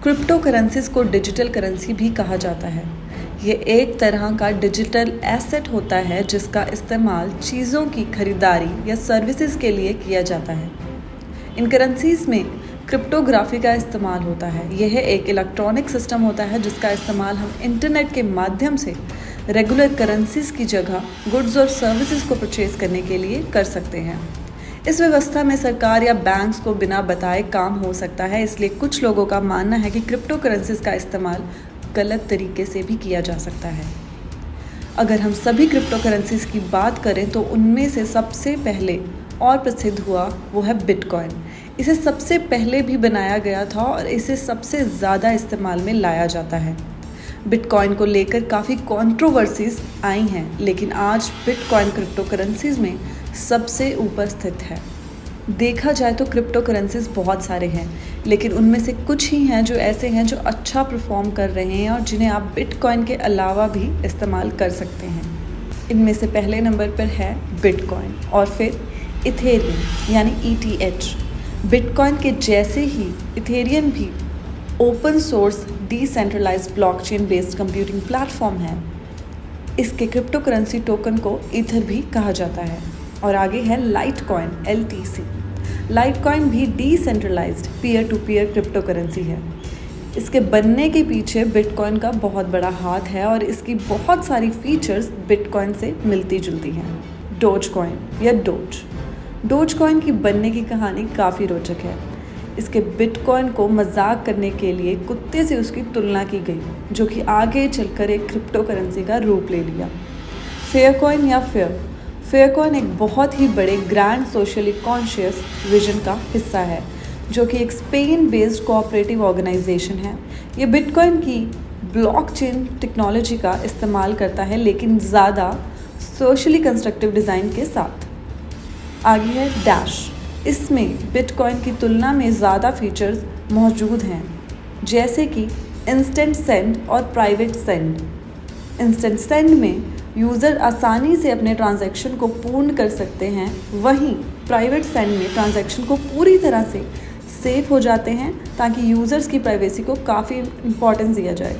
Crypto currencies को digital currency भी कहा जाता है। ये एक तरह का डिजिटल एसेट होता है जिसका इस्तेमाल चीज़ों की खरीदारी या सर्विसेज के लिए किया जाता है। इन करेंसीज में क्रिप्टोग्राफी का इस्तेमाल होता है। यह एक इलेक्ट्रॉनिक सिस्टम होता है जिसका इस्तेमाल हम इंटरनेट के माध्यम से रेगुलर करेंसीज की जगह गुड्स और सर्विसेज को परचेज करने के लिए कर सकते हैं। इस व्यवस्था में सरकार या बैंक्स को बिना बताए काम हो सकता है, इसलिए कुछ लोगों का मानना है कि क्रिप्टो करेंसीज का इस्तेमाल गलत तरीके से भी किया जा सकता है। अगर हम सभी क्रिप्टो करेंसीज की बात करें तो उनमें से सबसे पहले और प्रसिद्ध हुआ वो है बिटकॉइन। इसे सबसे पहले भी बनाया गया था और इसे सबसे ज़्यादा इस्तेमाल में लाया जाता है। बिटकॉइन को लेकर काफ़ी कंट्रोवर्सीज आई हैं, लेकिन आज बिटकॉइन क्रिप्टो करेंसीज में सबसे ऊपर स्थित है। देखा जाए तो क्रिप्टो करेंसीज बहुत सारे हैं, लेकिन उनमें से कुछ ही हैं जो ऐसे हैं जो अच्छा परफॉर्म कर रहे हैं और जिन्हें आप बिटकॉइन के अलावा भी इस्तेमाल कर सकते हैं। इनमें से पहले नंबर पर है बिटकॉइन और फिर इथेरियम यानी ETH। बिटकॉइन के जैसे ही इथेरियम भी open source decentralised blockchain based computing platform है। इसके क्रिप्टो करेंसी टोकन को ईथर भी कहा जाता है। और आगे है लाइटकॉइन LTC। लाइटकॉइन भी decentralised peer to peer crypto currency है। इसके बनने के पीछे बिटकॉइन का बहुत बड़ा हाथ है और इसकी बहुत सारी फीचर्स बिटकॉइन से मिलती जुलती हैं। डोजकॉइन या डोजकॉइन की बनने की कहानी काफ़ी रोचक है। इसके बिटकॉइन को मजाक करने के लिए कुत्ते से उसकी तुलना की गई, जो कि आगे चलकर एक क्रिप्टो करेंसी का रूप ले लिया। फेयरकॉइन या फेयरकॉइन एक बहुत ही बड़े ग्रैंड सोशली कॉन्शियस विजन का हिस्सा है, जो कि एक स्पेन बेस्ड कोऑपरेटिव ऑर्गेनाइजेशन है। ये बिटकॉइन की ब्लॉकचेन टेक्नोलॉजी का इस्तेमाल करता है, लेकिन ज़्यादा सोशली कंस्ट्रक्टिव डिज़ाइन के साथ। आगे है डैश। इसमें बिटकॉइन की तुलना में ज़्यादा फीचर्स मौजूद हैं, जैसे कि इंस्टेंट सेंड और प्राइवेट सेंड। इंस्टेंट सेंड में यूज़र आसानी से अपने ट्रांजैक्शन को पूर्ण कर सकते हैं, वहीं प्राइवेट सेंड में ट्रांजैक्शन को पूरी तरह से सेफ हो जाते हैं ताकि यूज़र्स की प्राइवेसी को काफ़ी इम्पोर्टेंस दिया जाए।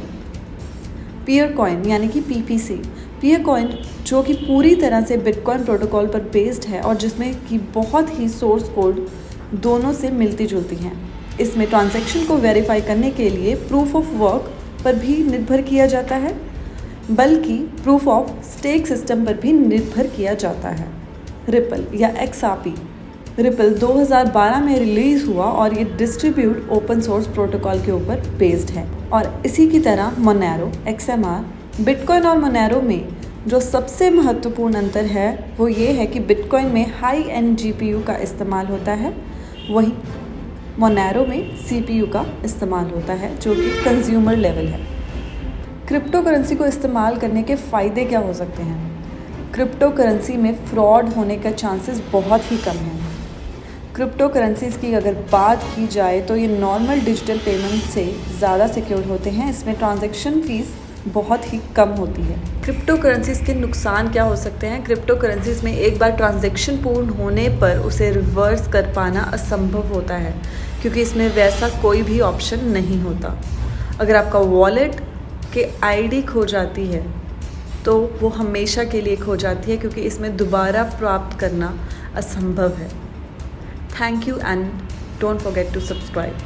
पीयर कॉइन यानी कि PPC। पीयर कॉइन जो कि पूरी तरह से बिटकॉइन प्रोटोकॉल पर बेस्ड है और जिसमें कि बहुत ही सोर्स कोड दोनों से मिलती जुलती हैं। इसमें ट्रांजैक्शन को वेरीफाई करने के लिए प्रूफ ऑफ वर्क पर भी निर्भर किया जाता है, बल्कि प्रूफ ऑफ स्टेक सिस्टम पर भी निर्भर किया जाता है। रिपल या XRP। रिपल 2012 में रिलीज़ हुआ और ये डिस्ट्रीब्यूट ओपन सोर्स प्रोटोकॉल के ऊपर बेस्ड है। और इसी की तरह मोनेरो XMR। बिटकॉइन और मोनेरो में जो सबसे महत्वपूर्ण अंतर है वो ये है कि बिटकॉइन में हाई एंड GPU का इस्तेमाल होता है, वहीं मोनेरो में CPU का इस्तेमाल होता है, जो कि कंज्यूमर लेवल है। क्रिप्टो करेंसी को इस्तेमाल करने के फ़ायदे क्या हो सकते हैं? क्रिप्टो करेंसी में फ्रॉड होने का चांसेस बहुत ही कम हैं। क्रिप्टो करेंसीज़ की अगर बात की जाए तो ये नॉर्मल डिजिटल पेमेंट से ज़्यादा सिक्योर होते हैं। इसमें ट्रांजैक्शन फ़ीस बहुत ही कम होती है। क्रिप्टो करेंसीज़ के नुकसान क्या हो सकते हैं? क्रिप्टो करेंसीज़ में एक बार ट्रांजैक्शन पूर्ण होने पर उसे रिवर्स कर पाना असंभव होता है, क्योंकि इसमें वैसा कोई भी ऑप्शन नहीं होता। अगर आपका वॉलेट के ID खो जाती है तो वो हमेशा के लिए खो जाती है, क्योंकि इसमें दोबारा प्राप्त करना असंभव है। Thank you and don't forget to subscribe.